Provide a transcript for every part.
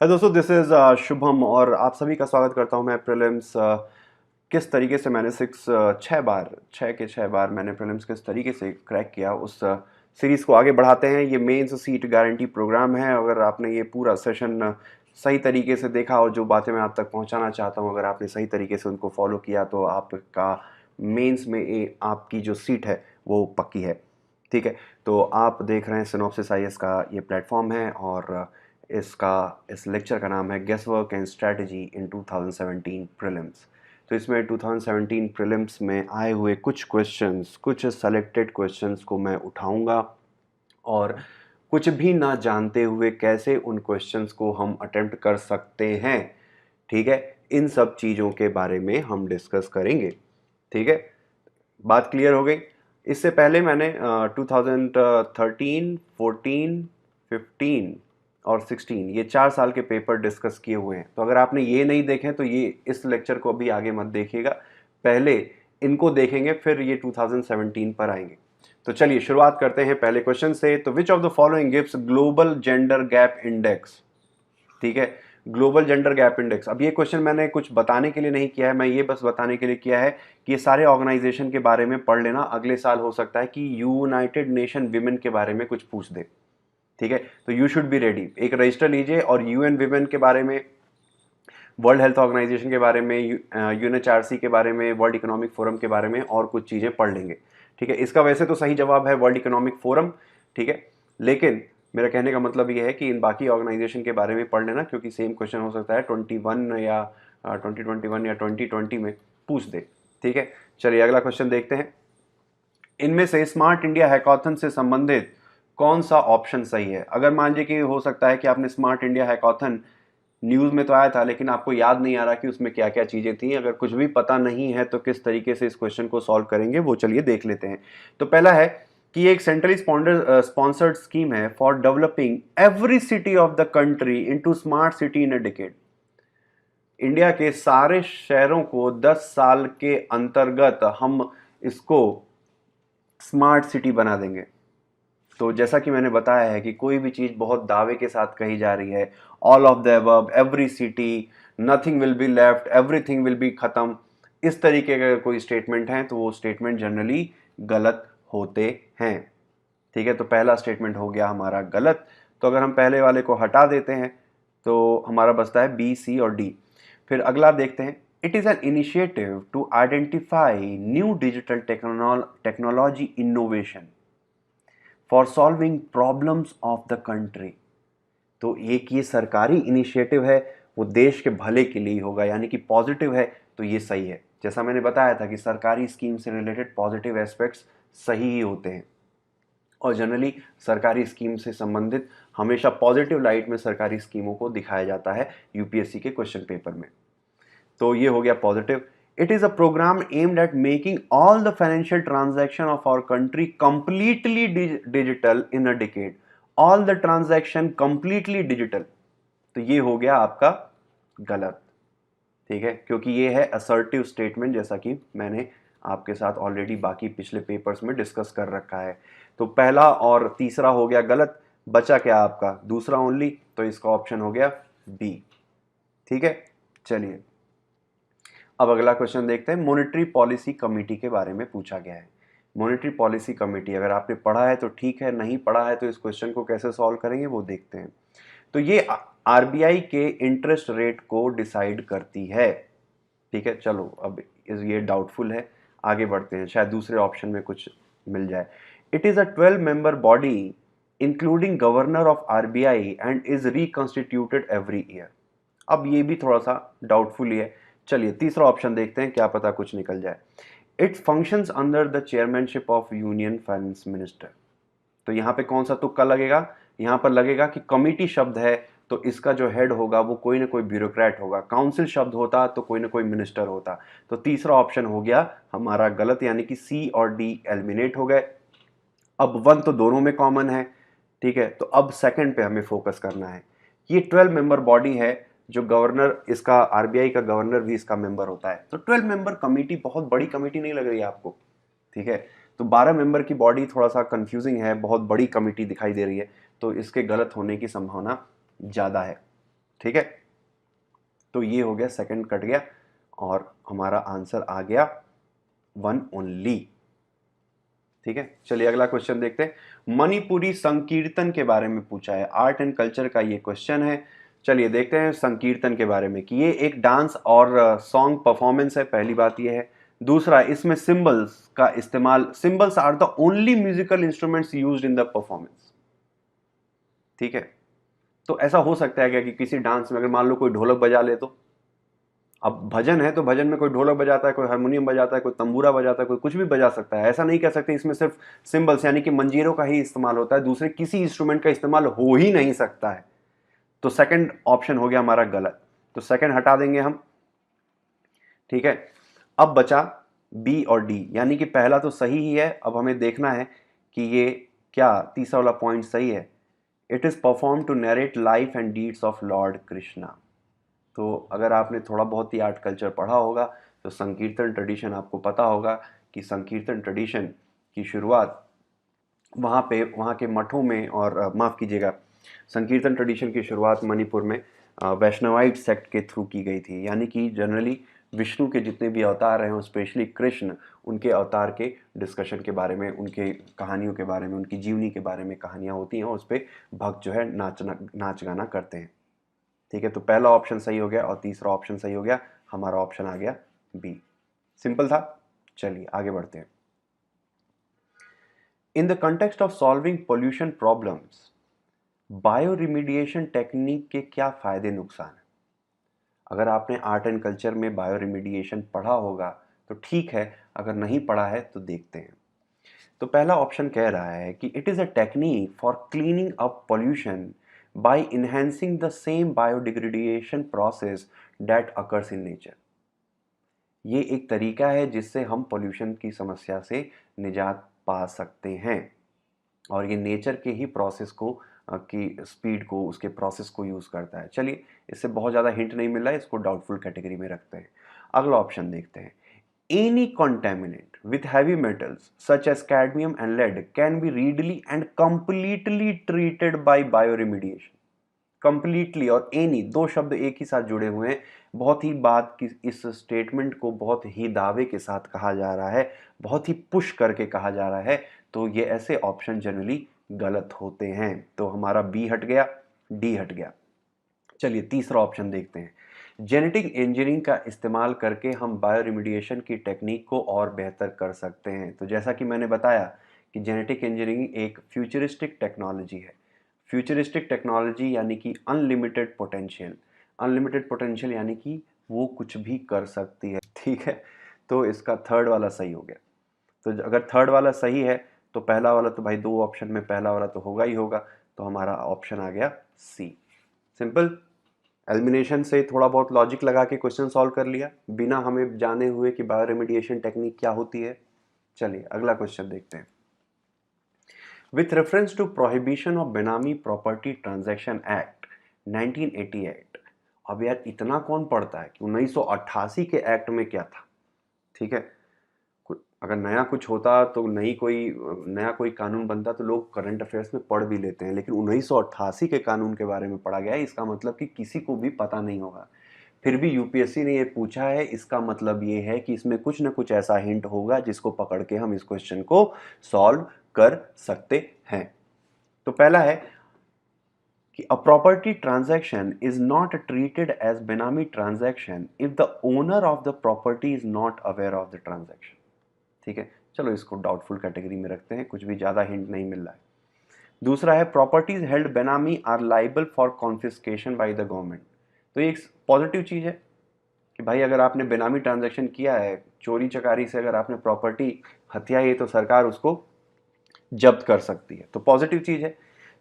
दोस्तों, this is Shubham और आप सभी का स्वागत करता हूं मैं प्रीलिम्स। किस तरीके से मैंने छः बार मैंने प्रीलिम्स किस तरीके से क्रैक किया, उस सीरीज़ को आगे बढ़ाते हैं। ये मेंस सीट गारंटी प्रोग्राम है। अगर आपने ये पूरा सेशन सही तरीके से देखा और जो बातें मैं आप तक पहुंचाना चाहता हूं, अगर आपने सही तरीके से उनको फॉलो किया तो आपका मेंस में आपकी जो सीट है वो पक्की है। ठीक है, तो आप देख रहे हैं सिनॉप्सिस आईएएस का ये प्लेटफॉर्म है और इस लेक्चर का नाम है guess work and strategy in 2017 prelims. तो इसमें 2017 प्रीलिम्स में आए हुए कुछ क्वेश्चंस, कुछ सेलेक्टेड क्वेश्चंस को मैं उठाऊंगा और कुछ भी ना जानते हुए कैसे उन क्वेश्चंस को हम अटेम्प्ट कर सकते हैं, ठीक है, इन सब चीज़ों के बारे में हम डिस्कस करेंगे। ठीक है, बात क्लियर हो गई। इससे पहले मैंने 2013, 14, 15 और 16 ये 4 साल के पेपर डिस्कस किए हुए हैं। तो अगर आपने ये नहीं देखे तो ये इस लेक्चर को अभी आगे मत देखिएगा, पहले इनको देखेंगे फिर ये 2017 पर आएंगे। तो चलिए शुरुआत करते हैं पहले क्वेश्चन से। तो विच of the following gives global gender gap index? ठीक है, ग्लोबल जेंडर गैप इंडेक्स। अब ये क्वेश्चन मैंने कुछ बताने के लिए नहीं किया है, मैं ये बस बताने के लिए किया है कि ये सारे ऑर्गेनाइजेशन के बारे में पढ़ लेना। अगले साल हो सकता है कि यूनाइटेड नेशन विमेन के बारे में कुछ पूछ दे। ठीक है, तो यू शुड बी रेडी। एक रजिस्टर लीजिए और यूएन विमेन के बारे में, वर्ल्ड हेल्थ ऑर्गेनाइजेशन के बारे में, यूएनएचआरसी के बारे में, वर्ल्ड इकोनॉमिक फोरम के बारे में और कुछ चीज़ें पढ़ लेंगे। ठीक है, इसका वैसे तो सही जवाब है वर्ल्ड इकोनॉमिक फोरम। ठीक है, लेकिन मेरा कहने का मतलब ये है कि इन बाकी ऑर्गेनाइजेशन के बारे में पढ़ लेना, क्योंकि सेम क्वेश्चन हो सकता है 2021 या 2020 में पूछ दे। ठीक है, चलिए अगला क्वेश्चन देखते हैं। इनमें से स्मार्ट इंडिया हैकाथन से संबंधित कौन सा ऑप्शन सही है? अगर मान लीजिए कि हो सकता है कि आपने स्मार्ट इंडिया हैकाथन, न्यूज़ में तो आया था लेकिन आपको याद नहीं आ रहा कि उसमें क्या क्या चीज़ें थी। अगर कुछ भी पता नहीं है तो किस तरीके से इस क्वेश्चन को सॉल्व करेंगे वो चलिए देख लेते हैं। तो पहला है कि ये एक सेंट्रली स्पॉन्सर्ड स्कीम है for developing every city of the country into smart city in a decade. India के सारे शहरों को 10 साल के अंतर्गत हम इसको स्मार्ट सिटी बना देंगे। तो जैसा कि मैंने बताया है कि कोई भी चीज़ बहुत दावे के साथ कही जा रही है, all of the above, every city, nothing will be left, everything will be खत्म, इस तरीके का कोई स्टेटमेंट है तो वो स्टेटमेंट जनरली गलत होते हैं। ठीक है, तो पहला स्टेटमेंट हो गया हमारा गलत। तो अगर हम पहले वाले को हटा देते हैं तो हमारा बचता है बी, सी और डी। फिर अगला देखते हैं। It is an initiative to identify new digital technology innovation for solving problems of the country. तो एक ये सरकारी इनिशिएटिव है, वो देश के भले के लिए होगा, यानी कि पॉजिटिव है, तो ये सही है। जैसा मैंने बताया था कि सरकारी स्कीम से रिलेटेड पॉजिटिव एस्पेक्ट्स सही ही होते हैं और जनरली सरकारी स्कीम से संबंधित हमेशा पॉजिटिव लाइट में सरकारी स्कीमों को दिखाया जाता है यूपीएससी के क्वेश्चन पेपर में। तो ये हो गया positive. It is a programme aimed at making all the financial transaction of our country completely digital in a decade. All the transaction completely digital, तो ये हो गया आपका गलत। ठीक है, क्योंकि ये है असर्टिव स्टेटमेंट, जैसा कि मैंने आपके साथ ऑलरेडी बाकी पिछले पेपर्स में डिस्कस कर रखा है। तो पहला और तीसरा हो गया गलत, बचा क्या आपका दूसरा ओनली, तो इसका ऑप्शन हो गया बी। ठीक है, चलिए अब अगला क्वेश्चन देखते हैं। मॉनेटरी पॉलिसी कमेटी के बारे में पूछा गया है। मॉनेटरी पॉलिसी कमेटी, अगर आपने पढ़ा है तो ठीक है, नहीं पढ़ा है तो इस क्वेश्चन को कैसे सॉल्व करेंगे वो देखते हैं। तो ये आरबीआई के इंटरेस्ट रेट को डिसाइड करती है। ठीक है, चलो अब ये डाउटफुल है, आगे बढ़ते हैं, शायद दूसरे ऑप्शन में कुछ मिल जाए। It is a 12 member body including governor of RBI and is reconstituted every year. अब ये भी थोड़ा सा डाउटफुल ही है। चलिए तीसरा ऑप्शन देखते हैं, क्या पता कुछ निकल जाए। It functions under the chairmanship of union finance minister. तो यहाँ पे कौन सा तुक्का लगेगा? यहाँ पर लगेगा कि कमिटी शब्द है तो इसका जो हेड होगा वो कोई ना कोई ब्यूरोक्रेट होगा, काउंसिल शब्द होता तो कोई ना कोई मिनिस्टर होता। तो तीसरा ऑप्शन हो गया हमारा गलत, यानी कि सी और डी एलिमिनेट हो गए। अब वन तो दोनों में कॉमन है। ठीक है, तो अब सेकंड पे हमें फोकस करना है। ये 12 मेंबर बॉडी है, जो गवर्नर, इसका आरबीआई का गवर्नर भी इसका मेंबर होता है। तो 12 मेंबर कमेटी बहुत बड़ी कमेटी नहीं लग रही है आपको? ठीक है, तो 12 मेंबर की बॉडी थोड़ा सा कंफ्यूजिंग है, बहुत बड़ी कमेटी दिखाई दे रही है, तो इसके गलत होने की संभावना ज़्यादा है। ठीक है, तो ये हो गया, सेकंड कट गया और हमारा आंसर आ गया 1 ओनली। ठीक है, चलिए अगला क्वेश्चन देखते हैं। मणिपुरी संकीर्तन के बारे में पूछा है, आर्ट एंड कल्चर का ये क्वेश्चन है। चलिए देखते हैं संकीर्तन के बारे में कि ये एक डांस और सॉन्ग परफॉर्मेंस है, पहली बात ये है। दूसरा, इसमें सिंबल्स का इस्तेमाल, symbols are the only musical instruments used in the performance. ठीक है, तो ऐसा हो सकता है क्या कि किसी डांस में अगर मान लो कोई ढोलक बजा ले, तो अब भजन है तो भजन में कोई ढोलक बजाता है, कोई हारमोनियम बजाता है, कोई तंबूरा बजाता है, कोई कुछ भी बजा सकता है। ऐसा नहीं कह सकते इसमें सिर्फ सिंबल्स यानी कि मंजीरों का ही इस्तेमाल होता है, दूसरे किसी इंस्ट्रूमेंट का इस्तेमाल हो ही नहीं सकता है। तो सेकंड ऑप्शन हो गया हमारा गलत, तो सेकंड हटा देंगे हम। ठीक है, अब बचा बी और डी, यानी कि पहला तो सही ही है। अब हमें देखना है कि ये क्या तीसरा वाला पॉइंट सही है। It is perform to narrate life and deeds of lord Krishna. तो अगर आपने थोड़ा बहुत ही आर्ट कल्चर पढ़ा होगा तो संकीर्तन ट्रेडिशन आपको पता होगा कि संकीर्तन ट्रेडिशन की शुरुआत वहाँ के मठों में, और माफ़ कीजिएगा, संकीर्तन ट्रेडिशन की शुरुआत मणिपुर में वैष्णवाइट सेक्ट के थ्रू की गई थी। यानी कि जनरली विष्णु के जितने भी अवतार हैं, स्पेशली कृष्ण, उनके अवतार के डिस्कशन के बारे में, उनके कहानियों के बारे में, उनकी जीवनी के बारे में कहानियाँ होती हैं, उस पर भक्त जो है नाच गाना करते हैं। ठीक है, तो पहला ऑप्शन सही हो गया और तीसरा ऑप्शन सही हो गया, हमारा ऑप्शन आ गया बी। सिंपल था। चलिए आगे बढ़ते हैं। In the context of solving pollution problems, bioremediation technique के क्या फायदे नुकसान है? अगर आपने आर्ट एंड कल्चर में बायो रिमीडिएशन पढ़ा होगा तो ठीक है, अगर नहीं पढ़ा है तो देखते हैं। तो पहला ऑप्शन कह रहा है कि it is a technique for cleaning up pollution by enhancing the same biodegradation process that occurs in nature। ये एक तरीका है जिससे हम पोल्यूशन की समस्या से निजात पा सकते हैं, और ये नेचर के ही प्रोसेस को की स्पीड को, उसके प्रोसेस को यूज़ करता है। चलिए, इससे बहुत ज़्यादा हिंट नहीं मिल रहा है, इसको डाउटफुल कैटेगरी में रखते हैं। अगला ऑप्शन देखते हैं। Any contaminant with heavy metals such as cadmium and lead can be readily and completely treated by bioremediation। Completely और एनी, दो शब्द एक ही साथ जुड़े हुए हैं। बहुत ही बात की इस स्टेटमेंट को बहुत ही दावे के साथ कहा जा रहा है, बहुत ही पुश करके कहा जा रहा है, तो ये ऐसे ऑप्शन जनरली गलत होते हैं। तो हमारा बी हट गया, डी हट गया। चलिए तीसरा ऑप्शन देखते हैं। जेनेटिक इंजीनियरिंग का इस्तेमाल करके हम बायोरिमीडिएशन की टेक्निक को और बेहतर कर सकते हैं। तो जैसा कि मैंने बताया कि जेनेटिक इंजीनियरिंग एक फ्यूचरिस्टिक टेक्नोलॉजी है। फ्यूचरिस्टिक टेक्नोलॉजी यानी कि अनलिमिटेड पोटेंशियल, अनलिमिटेड पोटेंशियल यानी कि वो कुछ भी कर सकती है। ठीक है, तो इसका थर्ड वाला सही हो गया। तो अगर थर्ड वाला सही है तो पहला वाला तो भाई दो ऑप्शन में पहला वाला तो होगा ही होगा, तो हमारा ऑप्शन आ गया सी। सिंपल, एलिमिनेशन से थोड़ा बहुत लॉजिक लगा के क्वेश्चन सॉल्व कर लिया बिना हमें जाने हुए कि बायोरेमिडिएशन टेक्निक क्या होती है। चलिए अगला क्वेश्चन देखते हैं। With reference to prohibition of benami property transaction act 1988। अब यार इतना कौन पढ़ता है कि 1988 के एक्ट में क्या था? ठीक है, अगर नया कुछ होता तो नया कोई कानून बनता तो लोग करंट अफेयर्स में पढ़ भी लेते हैं, लेकिन 1988 के कानून के बारे में पढ़ा गया है, इसका मतलब कि किसी को भी पता नहीं होगा। फिर भी यूपीएससी ने ये पूछा है, इसका मतलब ये है कि इसमें कुछ ना कुछ ऐसा हिंट होगा जिसको पकड़ के हम इस क्वेश्चन को सॉल्व कर सकते हैं। तो पहला है कि a property transaction is not treated as benami transaction if the owner of the property is not aware of the transaction। ठीक है, चलो इसको डाउटफुल कैटेगरी में रखते हैं, कुछ भी ज़्यादा हिंट नहीं मिल रहा है। दूसरा है properties held benami are liable for confiscation by the government. तो ये एक पॉजिटिव चीज़ है कि भाई अगर आपने बेनामी ट्रांजैक्शन किया है, चोरी चकारी से अगर आपने प्रॉपर्टी हथिया है तो सरकार उसको जब्त कर सकती है, तो पॉजिटिव चीज़ है।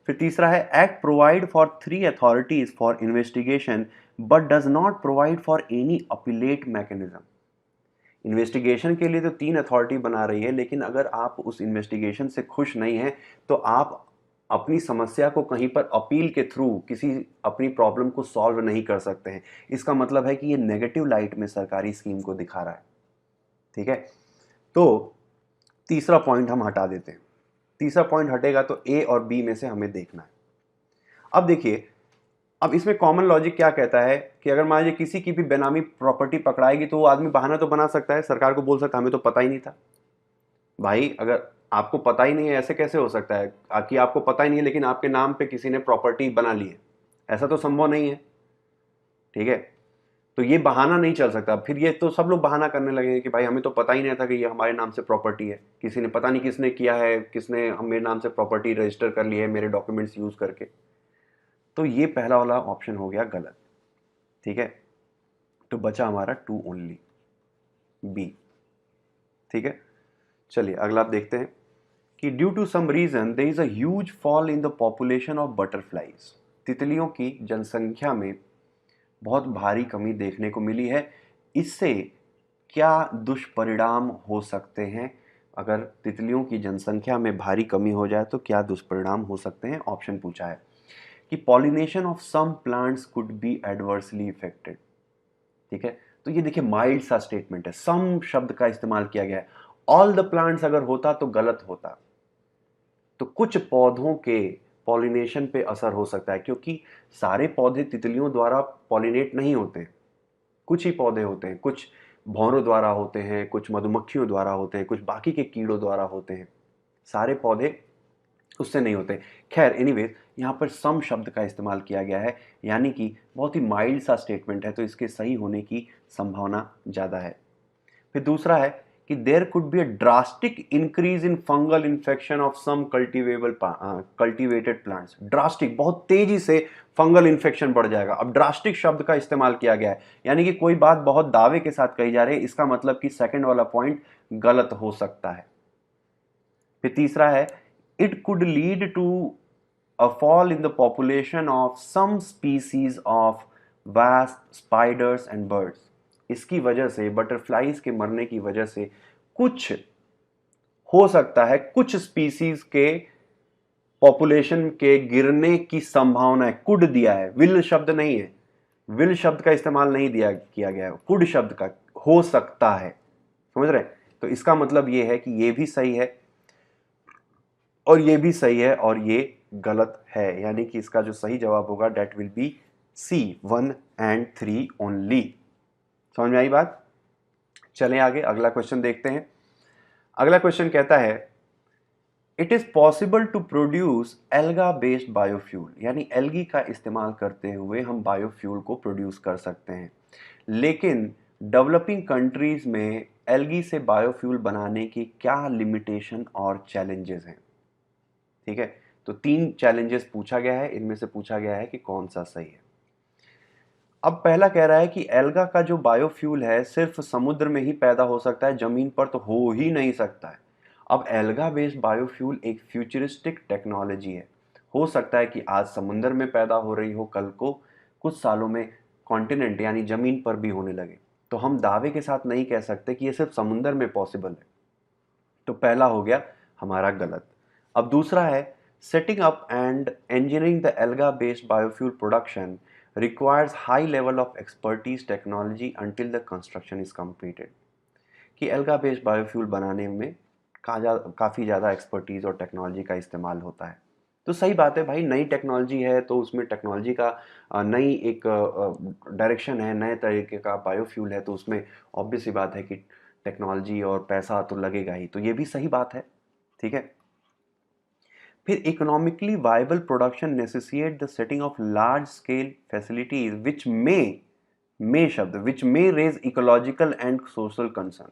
फिर तीसरा है act provide for 3 authorities for investigation but does not provide for any appellate mechanism. Investigation के लिए तो 3 अथॉरिटी बना रही है, लेकिन अगर आप उस इन्वेस्टिगेशन से खुश नहीं हैं तो आप अपनी समस्या को कहीं पर अपील के थ्रू किसी अपनी प्रॉब्लम को सॉल्व नहीं कर सकते हैं। इसका मतलब है कि ये नेगेटिव लाइट में सरकारी स्कीम को दिखा रहा है। ठीक है, तो तीसरा पॉइंट हम हटा देते हैं। तीसरा पॉइंट हटेगा तो ए और बी में से हमें देखना है। अब देखिए, अब इसमें कॉमन लॉजिक क्या कहता है कि अगर मान लीजिए किसी की भी बेनामी प्रॉपर्टी पकड़ाएगी तो वो आदमी बहाना तो बना सकता है, सरकार को बोल सकता है हमें तो पता ही नहीं था। भाई अगर आपको पता ही नहीं है ऐसे कैसे हो सकता है कि आपको पता ही नहीं है लेकिन आपके नाम पे किसी ने प्रॉपर्टी बना ली है, ऐसा तो संभव नहीं है। ठीक है, तो ये बहाना नहीं चल सकता। फिर ये तो सब लोग बहाना करने लगे कि भाई हमें तो पता ही नहीं था कि ये हमारे नाम से प्रॉपर्टी है, किसी ने पता नहीं किसने किया है, किसने हम मेरे नाम से प्रॉपर्टी रजिस्टर कर ली है मेरे डॉक्यूमेंट्स यूज करके। तो ये पहला वाला ऑप्शन हो गया गलत। ठीक है, तो बचा हमारा 2 ओनली, बी। ठीक है, चलिए अगला आप देखते हैं कि due to some reason there is a huge fall in the population of butterflies. तितलियों की जनसंख्या में बहुत भारी कमी देखने को मिली है। इससे क्या दुष्परिणाम हो सकते हैं? अगर तितलियों की जनसंख्या में भारी कमी हो जाए तो क्या दुष्परिणाम हो सकते हैं? ऑप्शन पूछा है कि pollination of some plants could be adversely affected. ठीक है, तो ये देखिए माइल्ड सा स्टेटमेंट है, सम शब्द का इस्तेमाल किया गया है। ऑल द प्लांट्स अगर होता तो गलत होता, तो कुछ पौधों के पॉलिनेशन पे असर हो सकता है, क्योंकि सारे पौधे तितलियों द्वारा पॉलिनेट नहीं होते। कुछ ही पौधे होते हैं, कुछ भौरों द्वारा होते हैं, कुछ मधुमक्खियों द्वारा होते हैं, कुछ बाकी के कीड़ों द्वारा होते हैं। सारे पौधे उससे नहीं होते। खैर एनीवेज यहाँ पर सम शब्द का इस्तेमाल किया गया है, यानी कि बहुत ही माइल्ड सा स्टेटमेंट है, तो इसके सही होने की संभावना ज़्यादा है। फिर दूसरा है कि there could be a drastic increase in fungal infection of some cultivated plants. Drastic, बहुत तेजी से फंगल इन्फेक्शन बढ़ जाएगा। अब ड्रास्टिक शब्द का इस्तेमाल किया गया है, यानी कि कोई बात बहुत दावे के साथ कही जा रही है, इसका मतलब कि सेकंड वाला पॉइंट गलत हो सकता है। फिर तीसरा है it could lead to a fall in the population of some species of wasp, spiders and birds. इसकी वजह से, बटरफ्लाइज के मरने की वजह से कुछ हो सकता है, कुछ स्पीसीज के पॉपुलेशन के गिरने की संभावना है। कुड दिया है, विल शब्द नहीं है, विल शब्द का इस्तेमाल नहीं दिया किया गया है, कुड शब्द का, हो सकता है। समझ रहे हैं? तो इसका मतलब यह है कि ये भी सही है और ये भी सही है और ये गलत है, यानी कि इसका जो सही जवाब होगा that will be C, 1 and 3 only. समझ में आई बात? चलें आगे, अगला क्वेश्चन देखते हैं। अगला क्वेश्चन कहता है it is possible to produce alga based biofuel, यानी एल्गी का इस्तेमाल करते हुए हम बायोफ्यूल को प्रोड्यूस कर सकते हैं, लेकिन डेवलपिंग कंट्रीज में एल्गी से बायोफ्यूल बनाने की क्या लिमिटेशन और चैलेंजेस हैं? ठीक है, तो 3 चैलेंजेस पूछा गया है, इनमें से पूछा गया है कि कौन सा सही है। अब पहला कह रहा है कि एल्गा का जो बायोफ्यूल है सिर्फ समुद्र में ही पैदा हो सकता है, जमीन पर तो हो ही नहीं सकता है। अब एल्गा बेस्ड बायोफ्यूल एक फ्यूचरिस्टिक टेक्नोलॉजी है। हो सकता है कि आज समुद्र में पैदा हो रही हो, कल को कुछ सालों में कॉन्टिनेंट यानी जमीन पर भी होने लगे। तो हम दावे के साथ नहीं कह सकते कि ये सिर्फ समुद्र में पॉसिबल है। तो पहला हो गया हमारा गलत। अब दूसरा है setting up and engineering the alga based biofuel production requires high level of expertise technology until the construction is completed। कि एल्गा बेस्ड बायोफ्यूल बनाने में काफ़ी ज़्यादा एक्सपर्टीज और टेक्नोलॉजी का इस्तेमाल होता है। तो सही बात है भाई, नई टेक्नोलॉजी है तो उसमें टेक्नोलॉजी का नई एक डायरेक्शन है, नए तरीके का बायोफ्यूल है, तो उसमें ऑब्वियस सी बात है कि टेक्नोलॉजी और पैसा तो लगेगा ही, तो ये भी सही बात है। ठीक है, फिर economically viable production necessitate the setting of large scale facilities which शब्द which may raise ecological and social concern.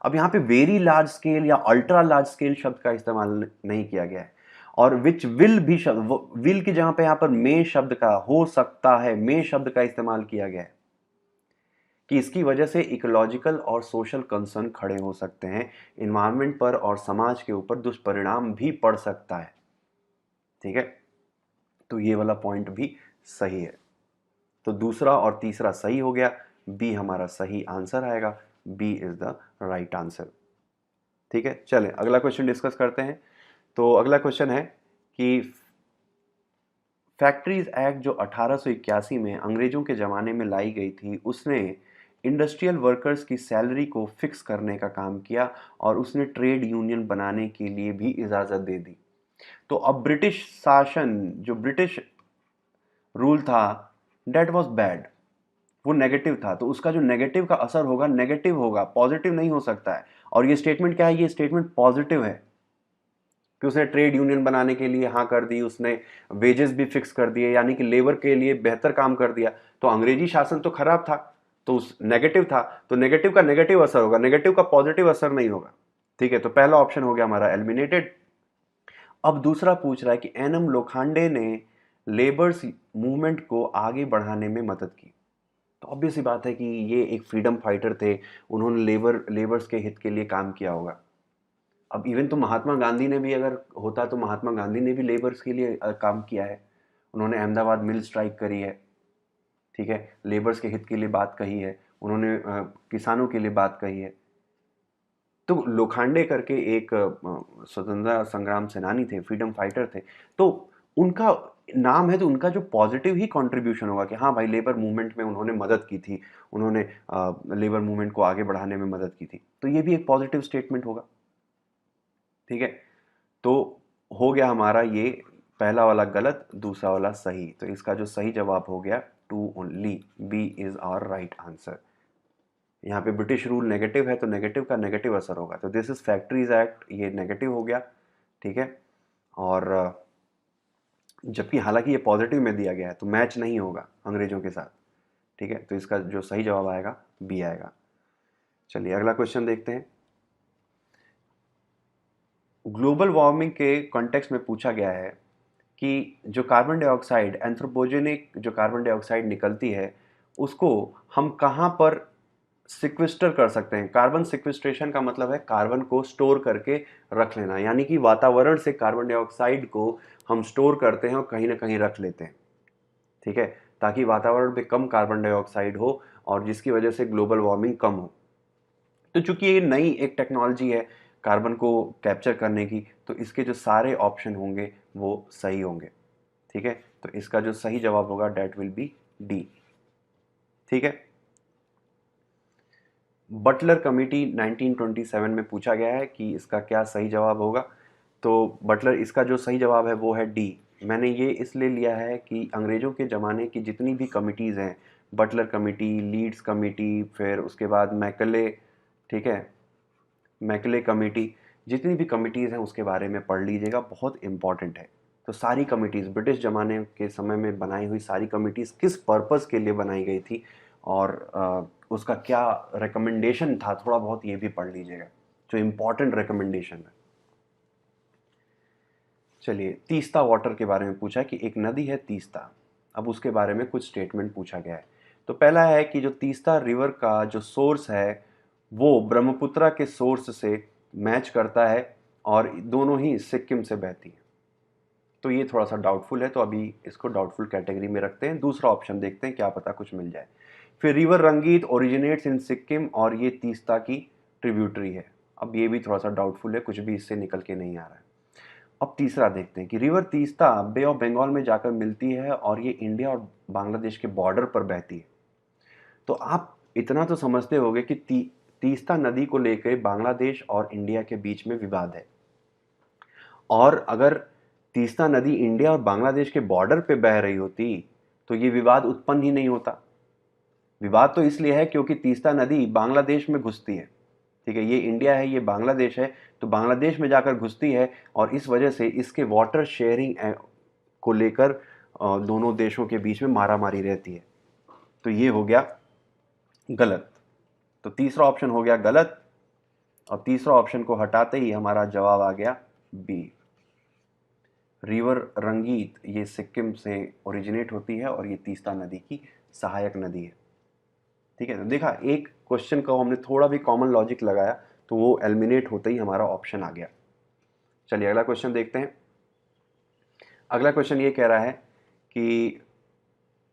अब यहाँ पे वेरी लार्ज स्केल या अल्ट्रा लार्ज स्केल शब्द का इस्तेमाल नहीं किया गया है, और विच विल भी शब्द, विल की जगह पे यहाँ पर मे शब्द का, हो सकता है, मे शब्द का इस्तेमाल किया गया है कि इसकी वजह से इकोलॉजिकल और सोशल कंसर्न खड़े हो सकते हैं, इन्वायरमेंट पर और समाज के ऊपर दुष्परिणाम भी पड़ सकता है। ठीक है, तो ये वाला पॉइंट भी सही है। तो दूसरा और तीसरा सही हो गया, बी हमारा सही आंसर आएगा, B is the right answer. ठीक है, चलें अगला क्वेश्चन डिस्कस करते हैं। तो अगला क्वेश्चन है कि फैक्ट्रीज एक्ट जो 1881 में अंग्रेजों के ज़माने में लाई गई थी, उसने इंडस्ट्रियल वर्कर्स की सैलरी को फिक्स करने का काम किया और उसने ट्रेड यूनियन बनाने के लिए भी इजाज़त दे दी। तो अब ब्रिटिश शासन, जो ब्रिटिश रूल था, डेट वॉज बैड, वो नेगेटिव था, तो उसका जो नेगेटिव का असर होगा नेगेटिव होगा, पॉजिटिव नहीं हो सकता है। और ये स्टेटमेंट क्या है, ये स्टेटमेंट पॉजिटिव है कि उसने ट्रेड यूनियन बनाने के लिए हाँ कर दी, उसने वेजेस भी फिक्स कर दिए, यानी कि लेबर के लिए बेहतर काम कर दिया। तो अंग्रेजी शासन तो खराब था, तो उस नेगेटिव था, तो नेगेटिव का नेगेटिव असर होगा, नेगेटिव का पॉजिटिव असर नहीं होगा। ठीक है, तो पहला ऑप्शन हो गया हमारा एलिमिनेटेड। अब दूसरा पूछ रहा है कि एन एम लोखंडे ने लेबर्स मूवमेंट को आगे बढ़ाने में मदद की। तो ऑब्वियस सी बात है कि ये एक फ्रीडम फाइटर थे, उन्होंने लेबर्स के हित के लिए काम किया होगा। अब इवन तो महात्मा गांधी ने भी अगर होता तो महात्मा गांधी ने भी लेबर्स के लिए काम किया है, उन्होंने अहमदाबाद मिल स्ट्राइक करी है, ठीक है, लेबर्स के हित के लिए बात कही है, उन्होंने किसानों के लिए बात कही है। तो लोखंडे करके एक स्वतंत्रता संग्राम सेनानी थे, फ्रीडम फाइटर थे, तो उनका नाम है तो उनका जो पॉजिटिव ही कंट्रीब्यूशन होगा कि हाँ भाई लेबर मूवमेंट में उन्होंने मदद की थी, उन्होंने लेबर मूवमेंट को आगे बढ़ाने में मदद की थी, तो ये भी एक पॉजिटिव स्टेटमेंट होगा। ठीक है, तो हो गया हमारा ये पहला वाला गलत, दूसरा वाला सही, तो इसका जो सही जवाब हो गया two only, B is our right answer. यहाँ पे ब्रिटिश रूल नेगेटिव है तो नेगेटिव का नेगेटिव असर होगा, तो दिस इज फैक्ट्रीज एक्ट, ये नेगेटिव हो गया। ठीक है, और जबकि हालांकि ये पॉजिटिव में दिया गया है तो मैच नहीं होगा अंग्रेजों के साथ। ठीक है, तो इसका जो सही जवाब आएगा बी आएगा। चलिए अगला क्वेश्चन देखते हैं। ग्लोबल वार्मिंग के कॉन्टेक्स्ट में पूछा गया है कि जो कार्बन डाइऑक्साइड, एंथ्रोपोजेनिक जो कार्बन डाइऑक्साइड निकलती है, उसको हम कहाँ पर सिक्विस्टर कर सकते हैं। कार्बन सिक्विस्ट्रेशन का मतलब है कार्बन को स्टोर करके रख लेना, यानी कि वातावरण से कार्बन डाइऑक्साइड को हम स्टोर करते हैं और कहीं ना कहीं रख लेते हैं। ठीक है, ताकि वातावरण में कम कार्बन डाइऑक्साइड हो और जिसकी वजह से ग्लोबल वार्मिंग कम हो। तो चूंकि ये नई एक टेक्नोलॉजी है कार्बन को कैप्चर करने की, तो इसके जो सारे ऑप्शन होंगे वो सही होंगे। ठीक है, तो इसका जो सही जवाब होगा डेट विल बी डी। ठीक है, बटलर कमेटी 1927 में पूछा गया है कि इसका क्या सही जवाब होगा। तो बटलर, इसका जो सही जवाब है वो है डी। मैंने ये इसलिए लिया है कि अंग्रेज़ों के ज़माने की जितनी भी कमिटीज़ हैं, बटलर कमेटी, लीड्स कमेटी, फिर उसके बाद मैकले, ठीक है, मैकले कमेटी, जितनी भी कमिटीज़ हैं उसके बारे में पढ़ लीजिएगा, बहुत इंपॉर्टेंट है। तो सारी कमिटीज़ ब्रिटिश ज़माने के समय में बनाई हुई सारी कमिटीज़ किस पर्पज़ के लिए बनाई गई थी और उसका क्या रिकमेंडेशन था, थोड़ा बहुत ये भी पढ़ लीजिएगा, जो इम्पोर्टेंट रिकमेंडेशन है। चलिए, तीस्ता वाटर के बारे में पूछा कि एक नदी है तीस्ता, अब उसके बारे में कुछ स्टेटमेंट पूछा गया है। तो पहला है कि जो तीस्ता रिवर का जो सोर्स है वो ब्रह्मपुत्रा के सोर्स से मैच करता है और दोनों ही सिक्किम से बहती है। तो ये थोड़ा सा डाउटफुल है, तो अभी इसको डाउटफुल कैटेगरी में रखते हैं। दूसरा ऑप्शन देखते हैं, क्या पता कुछ मिल जाए। फिर रिवर रंगीत ओरिजिनेट्स इन सिक्किम और ये तीस्ता की ट्रिब्यूटरी है, अब ये भी थोड़ा सा डाउटफुल है, कुछ भी इससे निकल के नहीं आ रहा है। अब तीसरा देखते हैं कि river Teesta bay of Bengal में जाकर मिलती है और ये इंडिया और बांग्लादेश के बॉर्डर पर बहती है। तो आप इतना तो समझते होंगे कि तीस्ता नदी को लेकर बांग्लादेश और इंडिया के बीच में विवाद है, और अगर तीस्ता नदी इंडिया और बांग्लादेश के बॉर्डर पे बह रही होती तो ये विवाद उत्पन्न ही नहीं होता। विवाद तो इसलिए है क्योंकि तीस्ता नदी बांग्लादेश में घुसती है। ठीक है, ये इंडिया है, ये बांग्लादेश है, तो बांग्लादेश में जाकर घुसती है और इस वजह से इसके वाटर शेयरिंग को लेकर दोनों देशों के बीच में मारामारी रहती है। तो ये हो गया गलत, तो तीसरा ऑप्शन हो गया गलत, और तीसरा ऑप्शन को हटाते ही हमारा जवाब आ गया बी। रिवर रंगीत ये सिक्किम से ओरिजिनेट होती है और ये तीस्ता नदी की सहायक नदी है। ठीक है, तो देखा, एक क्वेश्चन का हमने थोड़ा भी कॉमन लॉजिक लगाया तो वो एलिमिनेट होते ही हमारा ऑप्शन आ गया। चलिए अगला क्वेश्चन देखते हैं। अगला क्वेश्चन ये कह रहा है कि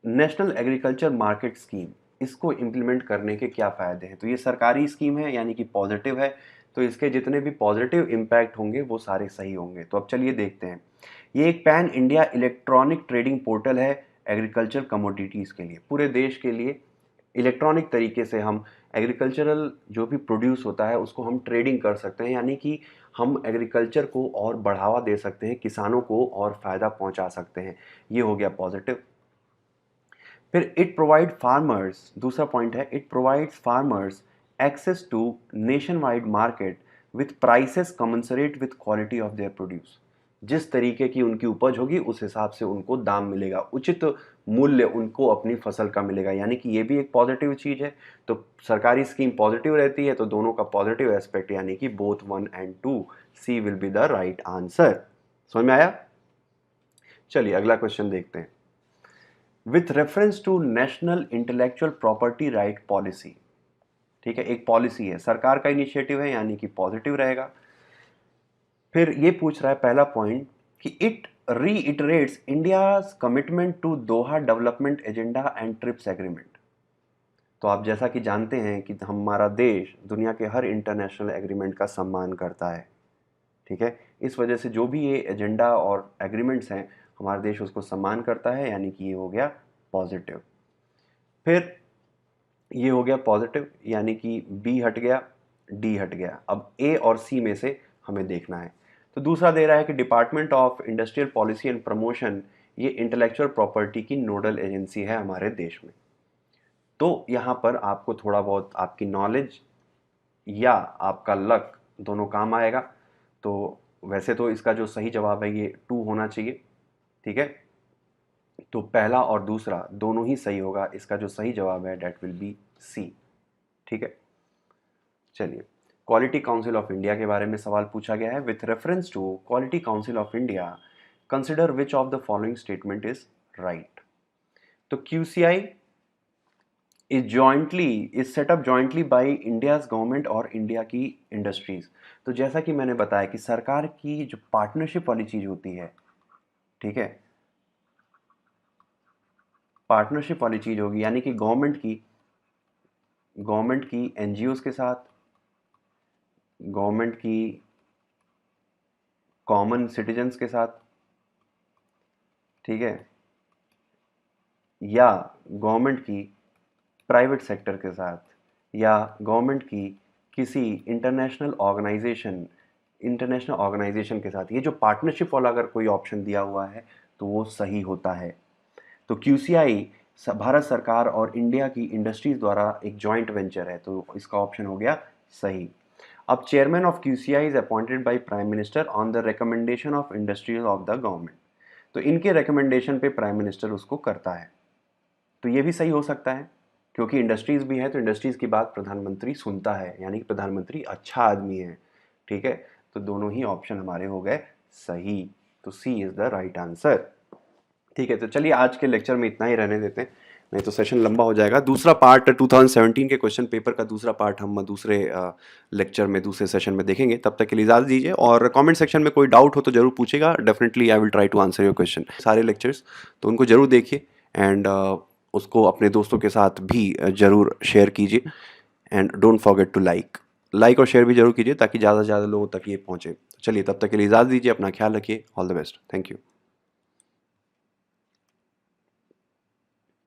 नेशनल एग्रीकल्चर मार्केट स्कीम, इसको इम्प्लीमेंट करने के क्या फ़ायदे हैं। तो ये सरकारी स्कीम है, यानी कि पॉजिटिव है, तो इसके जितने भी पॉजिटिव इम्पैक्ट होंगे वो सारे सही होंगे। तो अब चलिए देखते हैं। ये एक pan India electronic trading portal है एग्रीकल्चर कमोडिटीज़ के लिए, पूरे देश के लिए इलेक्ट्रॉनिक तरीके से हम एग्रीकल्चरल जो भी प्रोड्यूस होता है उसको हम ट्रेडिंग कर सकते हैं, यानी कि हम एग्रीकल्चर को और बढ़ावा दे सकते हैं, किसानों को और फ़ायदा पहुंचा सकते हैं। ये हो गया पॉजिटिव। फिर इट प्रोवाइड फार्मर्स, दूसरा पॉइंट है it provides farmers access to nationwide market with prices commensurate with quality of their produce. जिस तरीके की उनकी उपज होगी उस हिसाब से उनको दाम मिलेगा, उचित मूल्य उनको अपनी फसल का मिलेगा, यानी कि ये भी एक पॉजिटिव चीज़ है। तो सरकारी स्कीम पॉजिटिव रहती है, तो दोनों का पॉजिटिव एस्पेक्ट यानी कि both 1 and 2, C will be the right answer. समझ में आया? चलिए अगला क्वेश्चन देखते हैं। With reference to national intellectual property right policy, ठीक है, एक पॉलिसी है, सरकार का इनिशिएटिव है यानी कि पॉजिटिव रहेगा। फिर ये पूछ रहा है पहला पॉइंट कि it reiterates India's commitment to Doha development agenda and TRIPS agreement. तो आप जैसा कि जानते हैं कि हमारा देश दुनिया के हर इंटरनेशनल एग्रीमेंट का सम्मान करता है, ठीक है। इस वजह से जो भी ये एजेंडा और एग्रीमेंट्स हैं हमारा देश उसको सम्मान करता है, यानी कि ये हो गया पॉजिटिव। फिर ये हो गया पॉजिटिव, यानी कि बी हट गया, डी हट गया। अब ए और सी में से हमें देखना है। तो दूसरा दे रहा है कि department of industrial policy and promotion ये इंटेलेक्चुअल प्रॉपर्टी की नोडल एजेंसी है हमारे देश में। तो यहाँ पर आपको थोड़ा बहुत आपकी नॉलेज या आपका लक दोनों काम आएगा। तो वैसे तो इसका जो सही जवाब है ये 2 होना चाहिए, ठीक है। तो पहला और दूसरा दोनों ही सही होगा, इसका जो सही जवाब है डेट विल बी सी, ठीक है। चलिए क्वालिटी काउंसिल ऑफ इंडिया के बारे में सवाल पूछा गया है। With reference to quality council of India consider which of the following statement is right. तो QCI is set up jointly by India's government और इंडिया की इंडस्ट्रीज। तो जैसा कि मैंने बताया कि सरकार की जो पार्टनरशिप वाली चीज होती है, ठीक है, पार्टनरशिप वाली चीज होगी, यानी कि गवर्नमेंट की NGOs के साथ, गवर्नमेंट की कॉमन सिटीजन्स के साथ, ठीक है, या गवर्नमेंट की प्राइवेट सेक्टर के साथ, या गवर्नमेंट की किसी इंटरनेशनल ऑर्गेनाइजेशन के साथ। ये जो पार्टनरशिप वाला अगर कोई ऑप्शन दिया हुआ है तो वो सही होता है। तो QCI भारत सरकार और इंडिया की इंडस्ट्रीज द्वारा एक जॉइंट वेंचर है, तो इसका ऑप्शन हो गया सही। अब chairman of QCI is appointed by prime minister on the recommendation of industries of the government. तो इनके रिकमेंडेशन पे प्राइम मिनिस्टर उसको करता है। तो ये भी सही हो सकता है क्योंकि इंडस्ट्रीज भी है, तो इंडस्ट्रीज की बात प्रधानमंत्री सुनता है, यानी कि प्रधानमंत्री अच्छा आदमी है, ठीक है। तो दोनों ही ऑप्शन हमारे हो गए सही। तो सी इज द राइट आंसर, ठीक है। तो चलिए आज के लेक्चर में इतना ही रहने देते हैं, नहीं तो सेशन लंबा हो जाएगा। दूसरा पार्ट 2017 के क्वेश्चन पेपर का दूसरा पार्ट हम दूसरे लेक्चर में, दूसरे सेशन में देखेंगे। तब तक के लिए इजाज़त दीजिए, और कमेंट सेक्शन में कोई डाउट हो तो जरूर पूछेगा। Definitely I will try to answer your question. सारे लेक्चर्स तो उनको जरूर देखिए, एंड उसको अपने दोस्तों के साथ भी जरूर शेयर कीजिए, and don't forget to like और शेयर भी जरूर कीजिए ताकि ज़्यादा से ज़्यादा लोगों तक ये पहुँचे। चलिए तब तक के लिए इजाज़त दीजिए, अपना ख्याल रखिए, all the best, thank you.